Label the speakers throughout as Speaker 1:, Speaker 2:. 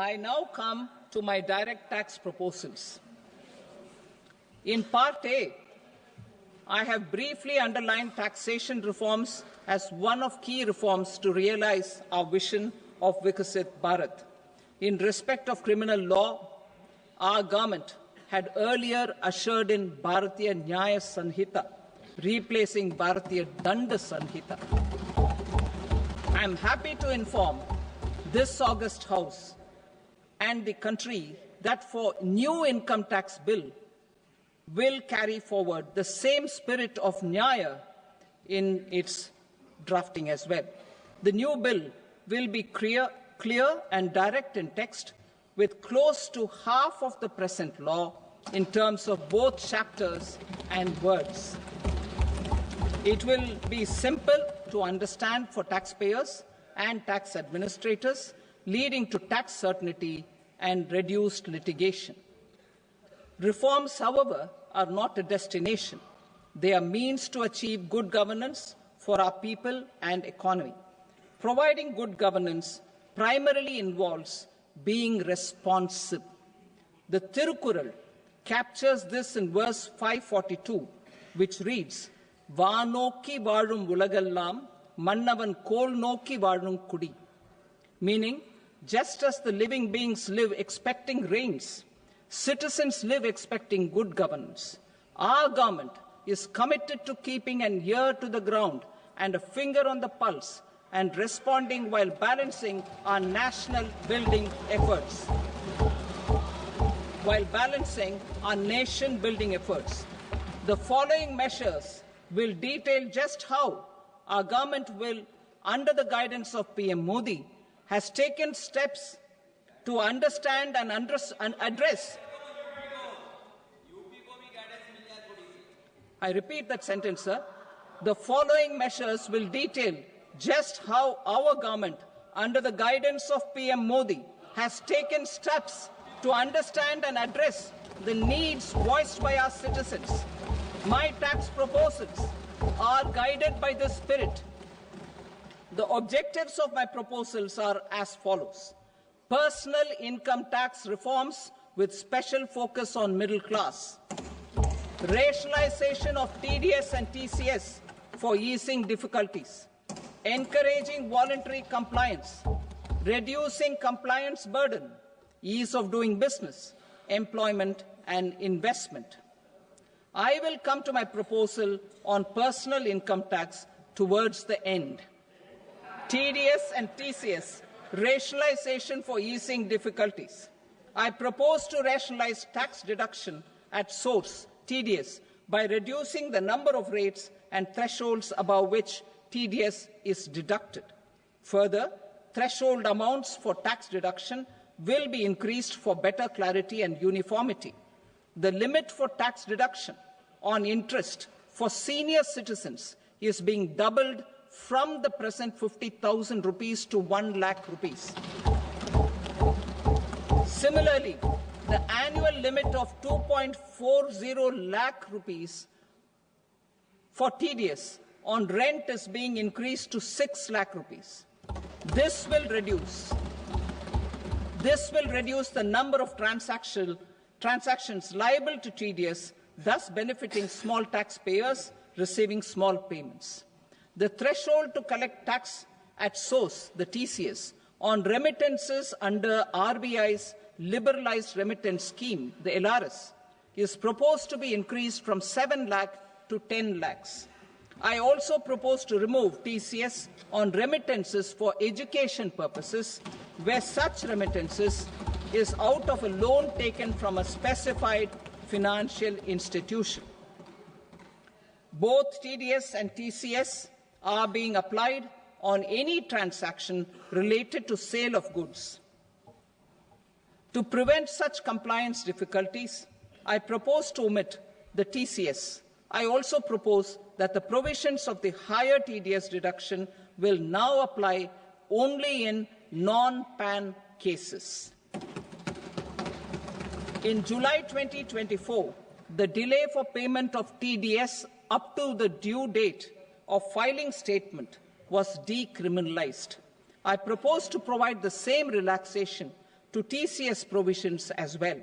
Speaker 1: I now come to my direct tax proposals. In Part A, I have briefly underlined taxation reforms as one of key reforms to realize our vision of Vikasit Bharat. In respect of criminal law, our government had earlier ushered in Bharatiya Nyaya Sanhita, replacing Bharatiya Danda Sanhita. I am happy to inform this august House and the country that for new income tax bill will carry forward the same spirit of Nyaya in its drafting as well. The new bill will be clear and direct in text, with close to half of the present law in terms of both chapters and words. It will be simple to understand for taxpayers and tax administrators, leading to tax certainty and reduced litigation. Reforms, however, are not a destination. They are means to achieve good governance for our people and economy. Providing good governance primarily involves being responsive. The Tirukural captures this in verse 542, which reads, "Vaanokki vaazhum ulagallam, mannavan kol nokki vaazhum kudi," meaning, just as the living beings live expecting rains, citizens live expecting good governance. Our government is committed to keeping an ear to the ground and a finger on the pulse and responding while balancing our national building efforts. The following measures will detail just how our government will, under the guidance of PM Modi, has taken steps to understand and address. I repeat that sentence, sir. The following measures will detail just how our government, under the guidance of PM Modi, has taken steps to understand and address the needs voiced by our citizens. My tax proposals are guided by this spirit. The objectives of my proposals are as follows: personal income tax reforms with special focus on middle class, rationalization of TDS and TCS for easing difficulties, encouraging voluntary compliance, reducing compliance burden, ease of doing business, employment and investment. I will come to my proposal on personal income tax towards the end. TDS and TCS, rationalization for easing difficulties. I propose to rationalize tax deduction at source, TDS, by reducing the number of rates and thresholds above which TDS is deducted. Further, threshold amounts for tax deduction will be increased for better clarity and uniformity. The limit for tax deduction on interest for senior citizens is being doubled from the present 50,000 rupees to 1 lakh rupees. Similarly, the annual limit of 2.40 lakh rupees for TDS on rent is being increased to 6 lakh rupees. This will reduce the number of transactions liable to TDS, thus benefiting small taxpayers receiving small payments. The threshold to collect tax at source, the TCS, on remittances under RBI's liberalized remittance scheme, the LRS, is proposed to be increased from 7 lakh to 10 lakhs. I also propose to remove TCS on remittances for education purposes, where such remittances is out of a loan taken from a specified financial institution. Both TDS and TCS are being applied on any transaction related to sale of goods. To prevent such compliance difficulties, I propose to omit the TCS. I also propose that the provisions of the higher TDS deduction will now apply only in non-PAN cases. In July 2024, the delay for payment of TDS up to the due date of filing statement was decriminalized. I propose to provide the same relaxation to to TCS provisions as well.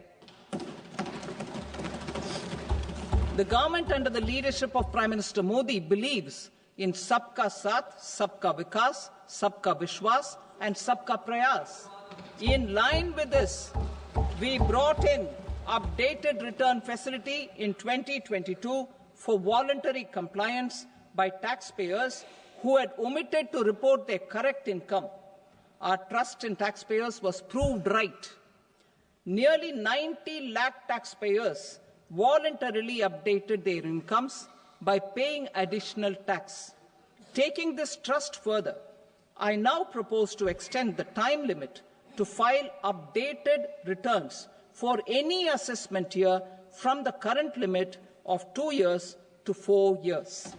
Speaker 1: The government under the leadership of Prime Minister Modi believes in Sabka Saath, Sabka Vikas, Sabka Vishwas and Sabka Prayas. In line with this, we brought in updated return facility in 2022 for voluntary compliance by taxpayers who had omitted to report their correct income. Our trust in taxpayers was proved right. Nearly 90 lakh taxpayers voluntarily updated their incomes by paying additional tax. Taking this trust further, I now propose to extend the time limit to file updated returns for any assessment year from the current limit of 2 years to 4 years.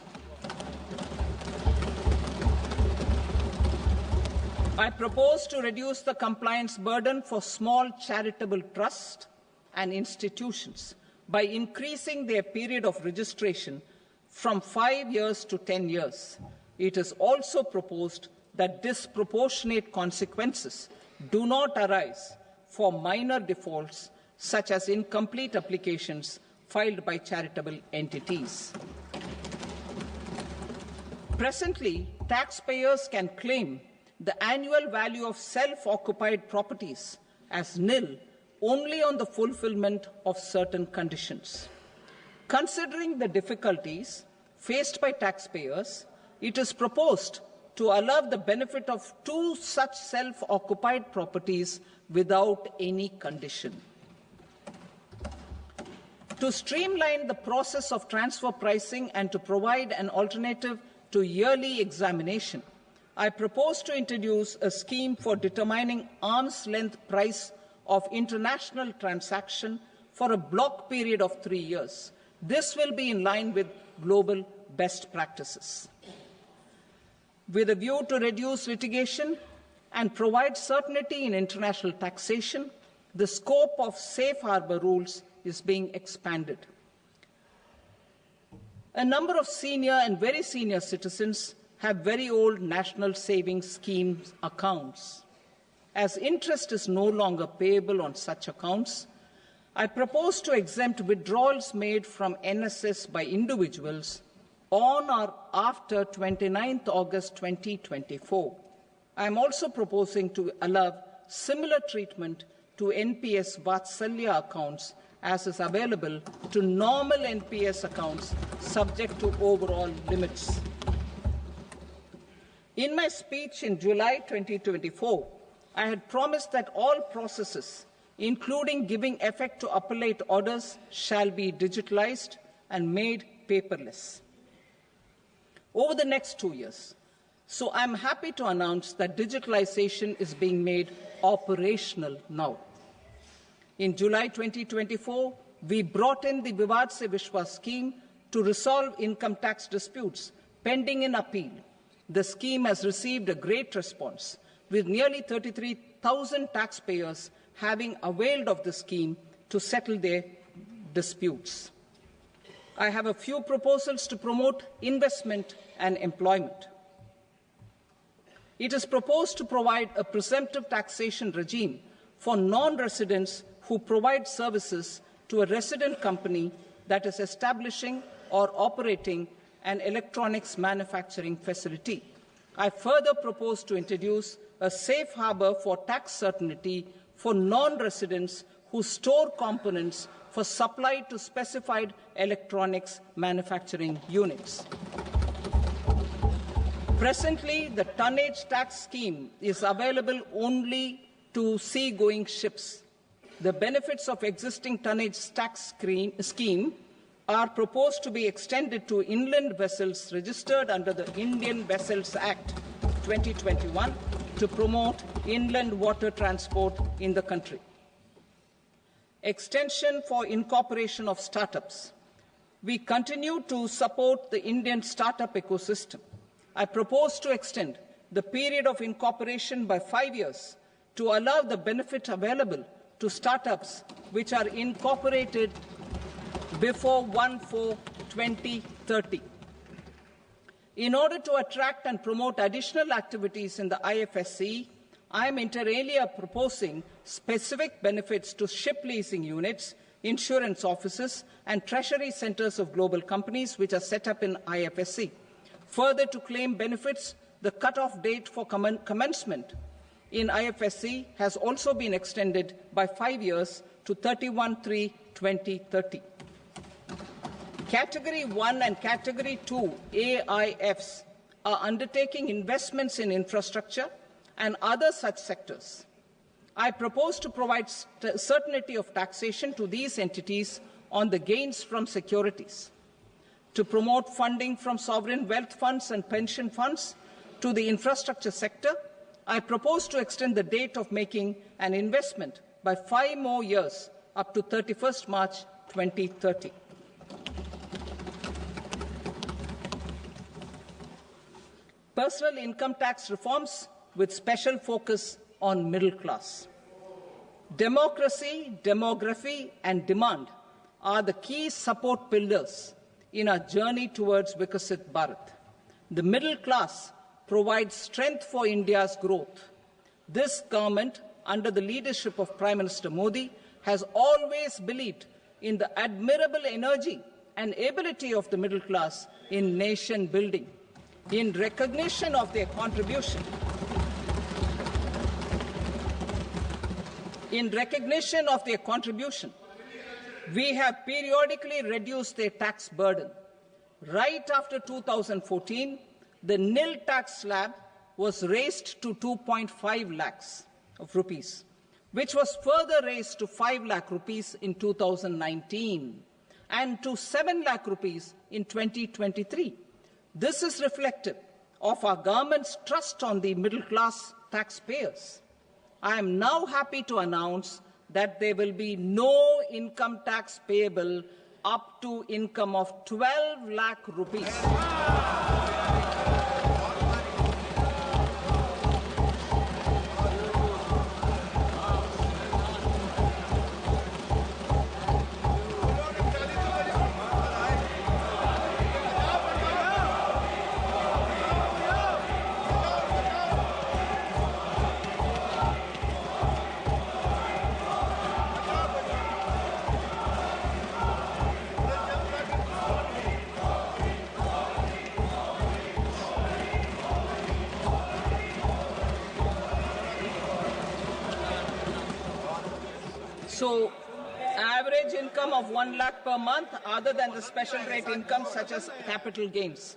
Speaker 1: I propose to reduce the compliance burden for small charitable trusts and institutions by increasing their period of registration from 5 years to 10 years. It is also proposed that disproportionate consequences do not arise for minor defaults such as incomplete applications filed by charitable entities. Presently, taxpayers can claim the annual value of self-occupied properties as nil only on the fulfillment of certain conditions. Considering the difficulties faced by taxpayers, it is proposed to allow the benefit of 2 such self-occupied properties without any condition. To streamline the process of transfer pricing and to provide an alternative to yearly examination, I propose to introduce a scheme for determining arm's length price of international transaction for a block period of 3 years. This will be in line with global best practices. With a view to reduce litigation and provide certainty in international taxation, the scope of safe harbor rules is being expanded. A number of senior and very senior citizens have very old national savings schemes accounts. As interest is no longer payable on such accounts, I propose to exempt withdrawals made from NSS by individuals on or after 29th August 2024. I am also proposing to allow similar treatment to NPS Vatsalya accounts as is available to normal NPS accounts subject to overall limits. In my speech in July 2024, I had promised that all processes, including giving effect to appellate orders, shall be digitalized and made paperless over the next 2 years. So I'm happy to announce that digitalization is being made operational now. In July 2024, we brought in the Vivad Se Vishwas scheme to resolve income tax disputes pending in appeal. The scheme has received a great response, with nearly 33,000 taxpayers having availed of the scheme to settle their disputes. I have a few proposals to promote investment and employment. It is proposed to provide a presumptive taxation regime for non-residents who provide services to a resident company that is establishing or operating an electronics manufacturing facility. I further propose to introduce a safe harbor for tax certainty for non-residents who store components for supply to specified electronics manufacturing units. Presently, the tonnage tax scheme is available only to sea-going ships. The benefits of existing tonnage tax scheme are proposed to be extended to inland vessels registered under the Indian Vessels Act 2021 to promote inland water transport in the country. Extension for incorporation of startups. We continue to support the Indian startup ecosystem. I propose to extend the period of incorporation by 5 years to allow the benefit available to startups which are incorporated before 1/4/2030. In order to attract and promote additional activities in the IFSC, I am inter alia proposing specific benefits to ship leasing units, insurance offices, and treasury centers of global companies which are set up in IFSC. Further, to claim benefits, the cut-off date for commencement in IFSC has also been extended by 5 years to 31/3/2030. Category 1 and Category 2 AIFs are undertaking investments in infrastructure and other such sectors. I propose to provide certainty of taxation to these entities on the gains from securities, to promote funding from sovereign wealth funds and pension funds to the infrastructure sector. I propose to extend the date of making an investment by 5 more years up to 31st March 2030. Personal income tax reforms with special focus on middle class. Democracy, demography, and demand are the key support pillars in our journey towards Vikasit Bharat. The middle class provides strength for India's growth. This government, under the leadership of Prime Minister Modi, has always believed in the admirable energy and ability of the middle class in nation building. In recognition of their contribution, we have periodically reduced their tax burden. Right after 2014, the nil tax slab was raised to 2.5 lakhs of rupees, which was further raised to 5 lakh rupees in 2019 and to 7 lakh rupees in 2023. This is reflective of our government's trust on the middle class taxpayers. I am now happy to announce that there will be no income tax payable up to income of 12 lakh rupees. So, average income of 1 lakh per month, other than the special rate income such as capital gains,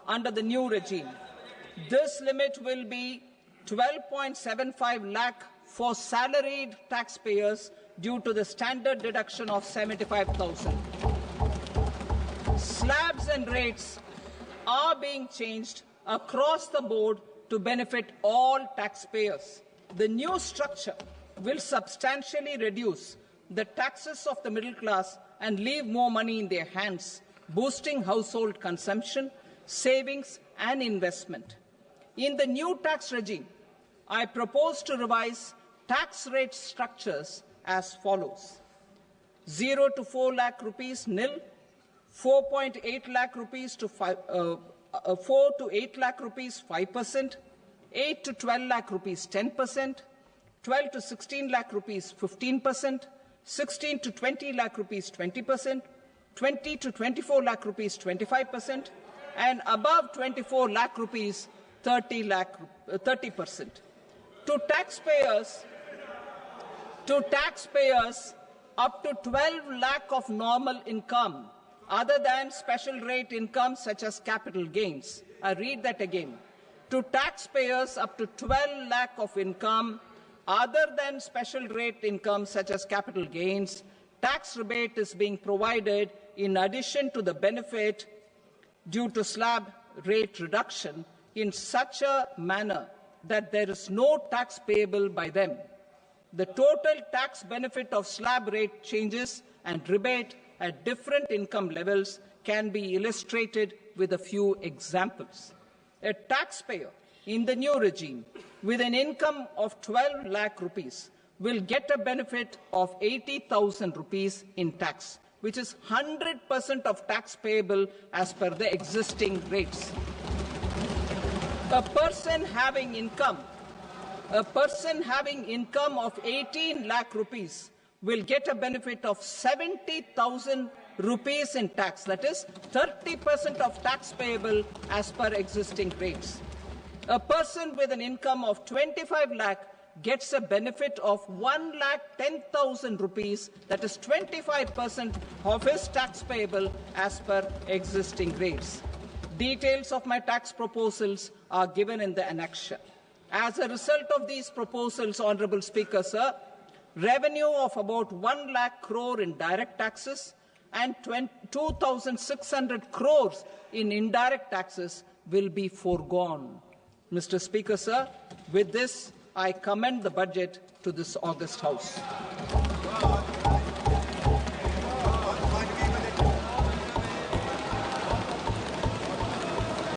Speaker 1: under the new regime. This limit will be 12.75 lakh for salaried taxpayers due to the standard deduction of 75,000. Slabs and rates are being changed across the board to benefit all taxpayers. The new structure will substantially reduce the taxes of the middle class and leave more money in their hands, boosting household consumption, savings, and investment. In the new tax regime, I propose to revise tax rate structures as follows: 0 to 4 lakh rupees nil, 4.8 lakh rupees to 4 to 8 lakh rupees 5%, 8 to 12 lakh rupees 10%, 12 to 16 lakh rupees 15%, 16 to 20 lakh rupees 20%, 20 to 24 lakh rupees 25%, and above 24 lakh rupees 30%. To taxpayers up to 12 lakh of normal income, other than special rate income such as capital gains. I read that again. To taxpayers up to 12 lakh of income, other than special rate income such as capital gains, tax rebate is being provided in addition to the benefit due to slab rate reduction in such a manner that there is no tax payable by them. The total tax benefit of slab rate changes and rebate at different income levels can be illustrated with a few examples. A taxpayer in the new regime with an income of 12 lakh rupees will get a benefit of 80,000 rupees in tax, which is 100% of tax payable as per the existing rates. A person having income A person having income of 18 lakh rupees will get a benefit of 70,000 rupees in tax. That is 30% of tax payable as per existing rates. A person with an income of 25 lakh gets a benefit of 1,10,000 rupees, that is 25% of his tax payable as per existing rates. Details of my tax proposals are given in the annexure. As a result of these proposals, Honourable Speaker, sir, revenue of about 1 lakh crore in direct taxes and 2,600 crores in indirect taxes will be foregone. Mr. Speaker, sir, with this, I commend the budget to this august House.